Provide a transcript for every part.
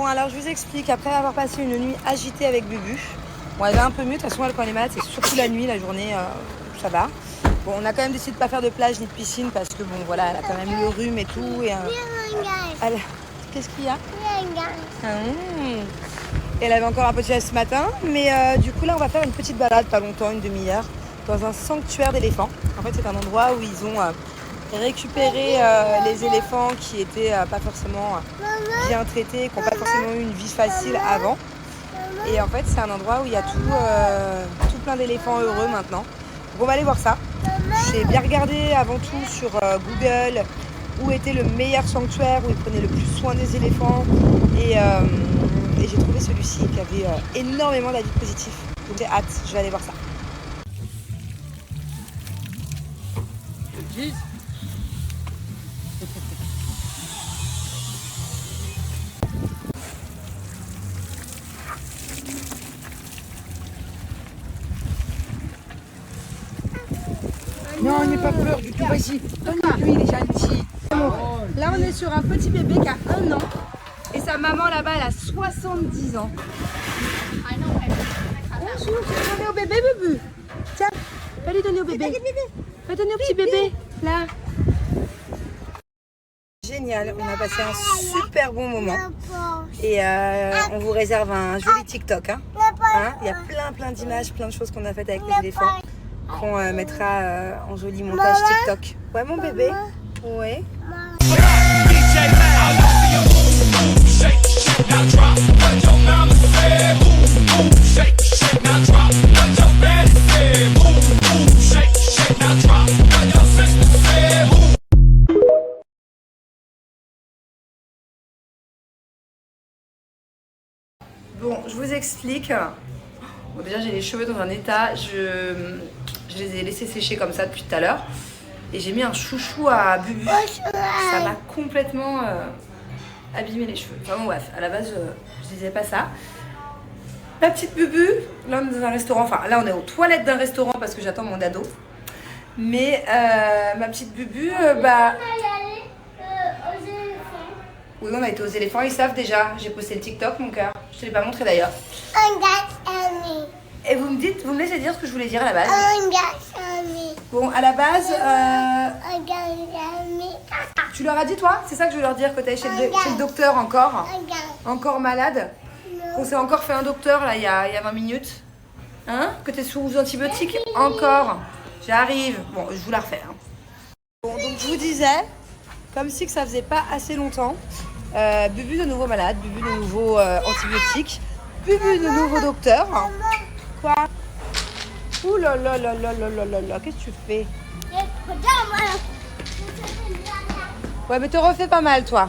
alors je vous explique. Après avoir passé une nuit agitée avec Bubu, bon, elle va un peu mieux. De toute façon, elle, quand elle est malade, c'est surtout la nuit. La journée, ça va. Bon, on a quand même décidé de ne pas faire de plage ni de piscine parce que, bon, voilà, elle a quand même le rhume et tout. Et, qu'est-ce qu'il y a? Et elle avait encore un peu de fièvre ce matin. Mais du coup, là, on va faire une petite balade, pas longtemps, une demi-heure, dans un sanctuaire d'éléphants. En fait, c'est un endroit où ils ont récupéré les éléphants qui étaient pas forcément bien traités, qui n'ont pas forcément eu une vie facile avant. Et en fait, c'est un endroit où il y a tout plein d'éléphants heureux maintenant. Donc on va aller voir ça. J'ai bien regardé avant tout sur Google où était le meilleur sanctuaire, où ils prenaient le plus soin des éléphants. Et j'ai trouvé celui-ci qui avait énormément d'avis positifs. Donc j'ai hâte, je vais aller voir ça. Non, il n'est pas peur du tout, vas-y, donne-lui, il est gentil. Là, on est sur un petit bébé qui a 1 an. Et sa maman là-bas, elle a 70 ans. Bonjour, tu vas donner au bébé, Bubu. Tiens, va lui donner au bébé. Va donner au petit bébé, là. Génial, on a passé un super bon moment. Et on vous réserve un joli TikTok. Hein. Il y a plein d'images, plein de choses qu'on a faites avec les éléphants. Qu'on mettra en joli montage TikTok. Ouais, mon bébé. Ouais. Bon, je vous explique. Bon, déjà, j'ai les cheveux dans un état. Je les ai laissés sécher comme ça depuis tout à l'heure. Et j'ai mis un chouchou à Bubu. Ça m'a complètement abîmé les cheveux. Enfin bon, bref, à la base, je disais pas ça. La petite Bubu, là on est dans un restaurant. Enfin, là on est aux toilettes d'un restaurant parce que j'attends mon dado. Mais ma petite Bubu, bah... Oui, on a été aux éléphants, ils savent déjà. J'ai posté le TikTok, mon cœur. Je te l'ai pas montré d'ailleurs. Et vous me laissez dire ce que je voulais dire à la base. Bon, à la base, tu leur as dit toi? C'est ça que je veux leur dire, que tu es chez le docteur encore malade? Qu'on s'est encore fait un docteur là il y a 20 minutes? Hein? Que tu es sous antibiotiques? Encore? J'arrive. Bon, je vous la refais. Hein. Bon, donc je vous disais, comme si que ça faisait pas assez longtemps, Bubu de nouveau malade, Bubu de nouveau antibiotiques, Bubu de nouveau docteur. Quoi? Ouh là là là là là là là, qu'est-ce que tu fais? Ouais, mais te refais pas mal, toi.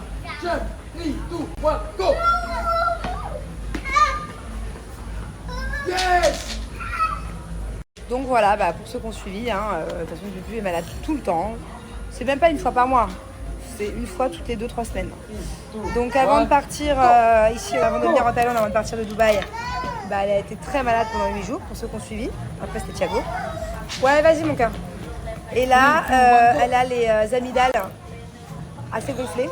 Yes! Donc voilà, bah, pour ceux qui ont suivi, hein, de toute façon, Bubu est malade tout le temps. C'est même pas une fois par mois. C'est une fois toutes les 2-3 semaines. Donc avant de partir ici, avant de venir en Thaïlande, avant de partir de Dubaï, bah, elle a été très malade pendant 8 jours, pour ceux qui ont suivi. Après, c'était Thiago. Ouais, vas-y, mon cœur. Et là, elle a les amygdales assez gonflées.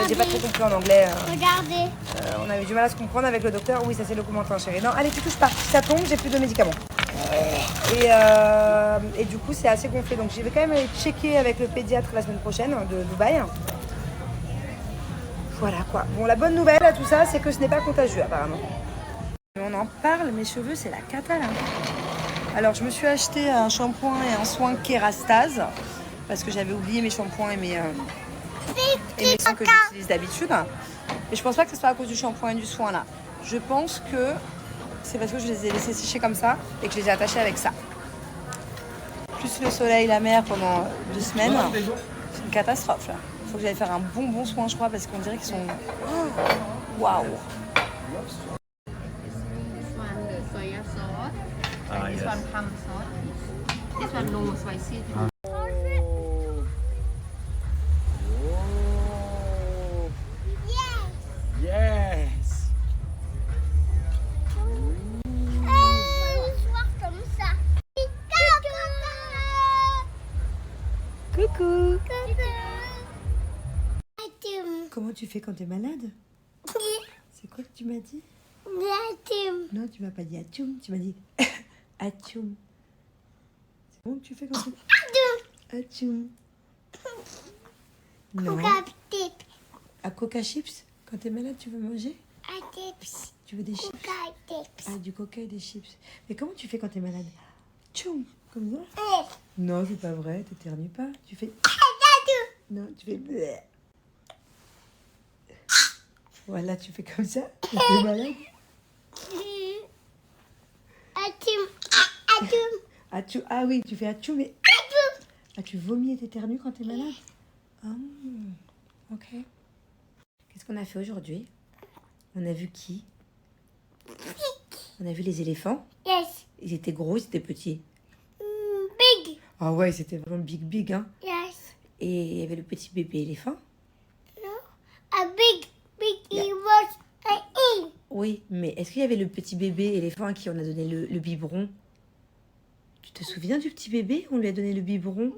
J'ai pas trop compris en anglais. Regardez. On avait du mal à se comprendre avec le docteur. Oui, ça c'est le commentaire, chérie. Non, allez, tu touches pas. Si ça tombe, j'ai plus de médicaments. Et du coup, c'est assez gonflé. Donc, je vais quand même aller checker avec le pédiatre la semaine prochaine de Dubaï. Voilà quoi. Bon, la bonne nouvelle à tout ça, c'est que ce n'est pas contagieux apparemment. On en parle, mes cheveux, c'est la cata là. Alors, je me suis acheté un shampoing et un soin Kérastase parce que j'avais oublié mes shampoings et mes soins que j'utilise d'habitude. Et je pense pas que ce soit à cause du shampoing et du soin là. Je pense que c'est parce que je les ai laissés sécher comme ça et que je les ai attachés avec ça. Plus le soleil, la mer pendant 2 semaines, c'est une catastrophe là. Il faut que j'aille faire un bon soin, je crois, parce qu'on dirait qu'ils sont... Waouh! This one plum sauce. This one no spicy. Yes! Coucou! Comment tu fais quand t'es malade? C'est quoi que tu m'as dit? Atchoum. Non, tu m'as pas dit atchoum, tu m'as dit atchoum. C'est bon que tu fais comme ça? Atchoum. Non. Coca-tip. À Coca Chips? Quand t'es malade, tu veux manger? Atips. Tu veux des chips? Coca-tips. Ah, du coca et des chips. Mais comment tu fais quand t'es malade? Tchoum, comme ça? Eh. Non, c'est pas vrai, t'éternues pas. Tu fais... Non, tu fais... bleh. Voilà, tu fais comme ça. Quand t'es malade. Atchoum. Atchoum. Atchou. Ah oui, tu fais atchou, mais... Ah, tu vomis et t'éternues quand t'es malade? Ah, ok. Qu'est-ce qu'on a fait aujourd'hui? On a vu qui? On a vu les éléphants. Yes. Ils étaient gros, ils étaient petits. Big. Ah ouais, c'était vraiment big, hein. Yes. Et il y avait le petit bébé éléphant. No. A big. It was a E. Oui, mais est-ce qu'il y avait le petit bébé éléphant à qui on a donné le biberon? Tu te souviens du petit bébé? On lui a donné le biberon.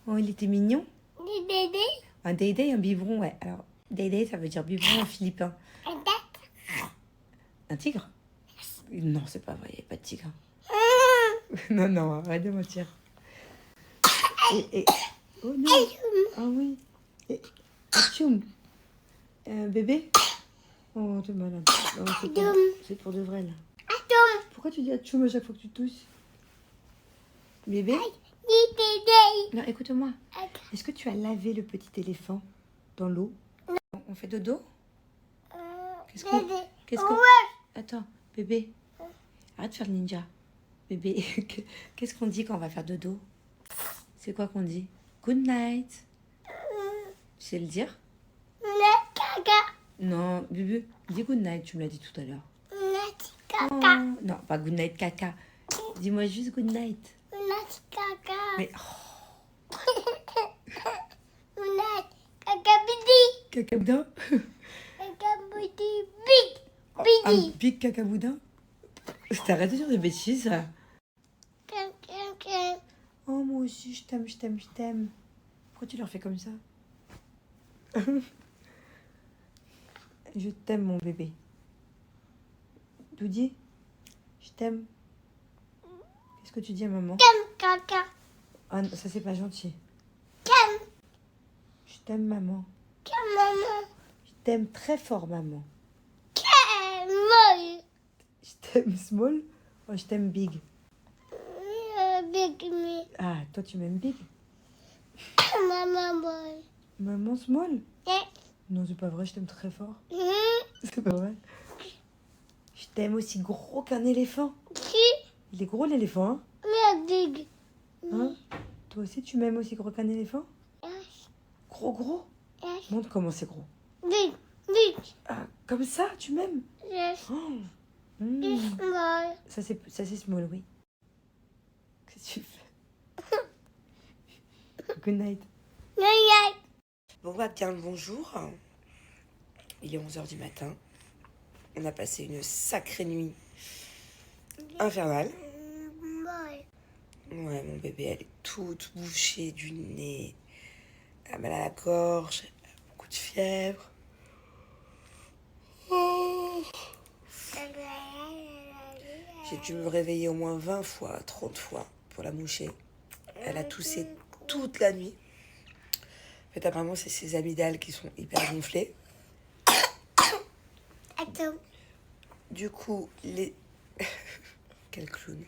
Oh, il était mignon. Dédé. Un day, un biberon, ouais. Alors, day, ça veut dire biberon en philippin. Un tigre? Non, c'est pas vrai, il n'y a pas de tigre. Non, arrête de mentir. Oh non. Ah oui. Atchoum. Bébé? Oh, t'es malade. Non, c'est pour de vrai, là. Atchoum. Pourquoi tu dis atchoum à chaque fois que tu tousses? Bébé? Dédé. Non, écoute-moi. Est-ce que tu as lavé le petit éléphant dans l'eau? On fait dodo? Qu'est-ce qu'on... Attends, bébé. Arrête de faire le ninja. Bébé, qu'est-ce qu'on dit quand on va faire dodo? C'est quoi qu'on dit? Good night. Tu sais le dire? Caca. Non, Bubu, dis good night, tu me l'as dit tout à l'heure. Caca. Oh, non, pas good night caca. Dis-moi juste good night. Caca. Mais Caca bidi. caca boudin? Caca bidi. Big. Un Bidi. big caca boudin? T'arrêtes de dire des bêtises, ça. Caca. Oh, moi aussi, je t'aime. Pourquoi tu leur fais comme ça? Je t'aime, mon bébé. Doudi, je t'aime. Qu'est-ce que tu dis à maman? Caca. Ah non, ça c'est pas gentil. Cam. Je t'aime, maman. Maman. Je t'aime très fort, maman. Molle. Je t'aime small. Oh, je t'aime big. Big me. Ah, toi tu m'aimes big. Maman molle. Maman small? Yeah. Non, c'est pas vrai, je t'aime très fort. C'est pas vrai. Je t'aime aussi gros qu'un éléphant. Qui? Il est gros l'éléphant, hein? Mais big. Hein? Toi aussi tu m'aimes aussi gros qu'un éléphant? Yes. Gros? Yes. Montre comment c'est gros. Big. Big. Ah, comme ça, tu m'aimes? Yes. Oh. It's small. Ça c'est small, oui. Qu'est-ce que tu fais? Good night. Yeah. Bon, bah bien le bonjour. Il est 11h du matin. On a passé une sacrée nuit infernale. Ouais, mon bébé, elle est toute bouchée du nez. Elle a mal à la gorge, elle a beaucoup de fièvre. Oh. J'ai dû me réveiller au moins 20 fois, 30 fois pour la moucher. Elle a toussé toute la nuit. En fait, apparemment, c'est ses amygdales qui sont hyper gonflées. Attends. Du coup, Quel clown.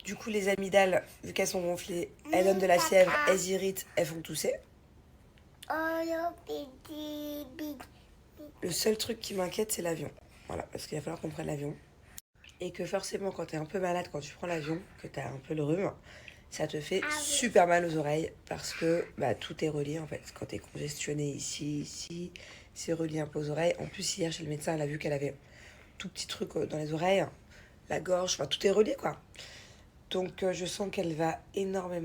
Du coup, les amygdales, vu qu'elles sont gonflées, elles donnent de la fièvre, elles irritent, elles font tousser. Big. Le seul truc qui m'inquiète, c'est l'avion. Voilà, parce qu'il va falloir qu'on prenne l'avion. Et que forcément, quand t'es un peu malade, quand tu prends l'avion, que t'as un peu le rhume, ça te fait super mal aux oreilles parce que tout est relié en fait. Quand t'es congestionné ici, c'est relié un peu aux oreilles. En plus, hier, chez le médecin, elle a vu qu'elle avait tout petit truc dans les oreilles, la gorge, enfin tout est relié quoi. Donc, je sens qu'elle va énormément